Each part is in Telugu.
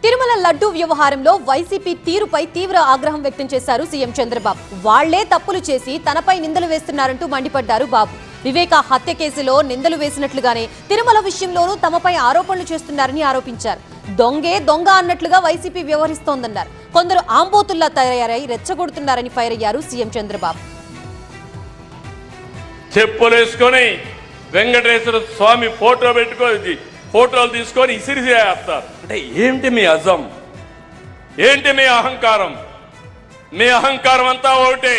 తిరుమల లడ్డూ వ్యవహారంలో వైసీపీ తీరుపై తీవ్ర ఆగ్రహం వ్యక్తం చేశారు సీఎం చంద్రబాబు. వాళ్లే తప్పులు చేసి తనపై నిందలు వేస్తున్నారంటూ మండిపడ్డారు బాబు. వివేక హత్య కేసులో నిందలు వేసినట్లుగానే తిరుమల విషయంలోనూ తమపై ఆరోపణలు చేస్తున్నారని ఆరోపించారు. దొంగే దొంగ అన్నట్లుగా వైసీపీ వ్యవహరిస్తోందన్నారు. కొందరు ఆంబోతుల్లా తయారై రెచ్చగొడుతున్నారని ఫైర్ అయ్యారు సీఎం చంద్రబాబు. చెప్పులేసుకొని వెంకటేశ్వర స్వామి ఫోటో పెట్టుకొని ఫోటోలు తీసుకొని ఇసిరిసేస్తారు. అంటే ఏంటి మీ అజం, ఏంటి మీ అహంకారం? మీ అహంకారం అంతా ఒకటే,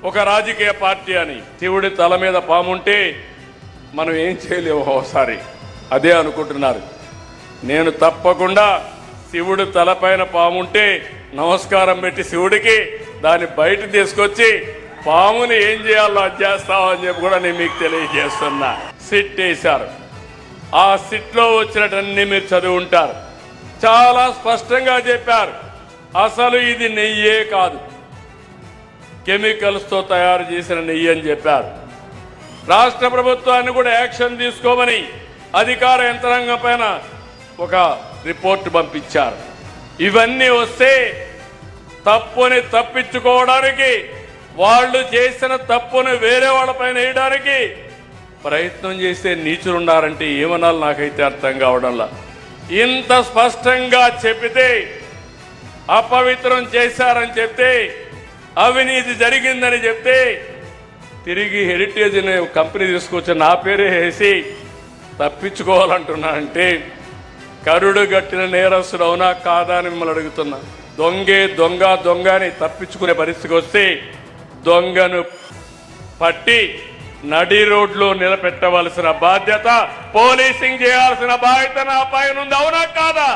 ఒక రాజకీయ పార్టీ అని. శివుడి తల మీద పాముంటే మనం ఏం చేయలేము, ఒకసారి అదే అనుకుంటున్నారు. నేను తప్పకుండా శివుడి తలపైన పాముంటే నమస్కారం పెట్టి శివుడికి దాన్ని బయట తీసుకొచ్చి పాముని ఏం చేయాలో అది చేస్తామని చెప్పి కూడా నేను మీకు తెలియజేస్తున్నా. సిట్ వేశారు, ఆ సిట్లో వచ్చినటన్నీ మీరు చదివి ఉంటారు. చాలా స్పష్టంగా చెప్పారు, అసలు ఇది నెయ్యే కాదు, కెమికల్స్తో తయారు చేసిన నెయ్యి అని చెప్పారు. రాష్ట్ర ప్రభుత్వాన్ని కూడా యాక్షన్ తీసుకోమని అధికార యంత్రాంగం పైన ఒక రిపోర్ట్ పంపించారు. ఇవన్నీ వస్తే తప్పుని తప్పించుకోవడానికి, వాళ్ళు చేసిన తప్పుని వేరే వాళ్ళపైన వేయడానికి ప్రయత్నం చేస్తే నీచులున్నారంటే ఏమనాలి నాకైతే అర్థం కావడంలా. ఇంత స్పష్టంగా చెప్పితే, అపవిత్రం చేశారని చెప్తే, అవినీతి జరిగిందని చెప్తే, తిరిగి హెరిటేజ్ అనే కంపెనీ తీసుకొచ్చి నా పేరే వేసి తప్పించుకోవాలంటున్నానంటే కరుడు గట్టిన నేరస్తుడు అవునా కాదా అని మిమ్మల్ని అడుగుతున్నా. దొంగే దొంగ దొంగ అని తప్పించుకునే పరిస్థితికి వస్తే దొంగను పట్టి నడి రోడ్లో నిలబెట్టవలసిన బాధ్యత, పోలీసింగ్ చేయాల్సిన బాధ్యత నా పైన ఉంది, అవునా కాదా?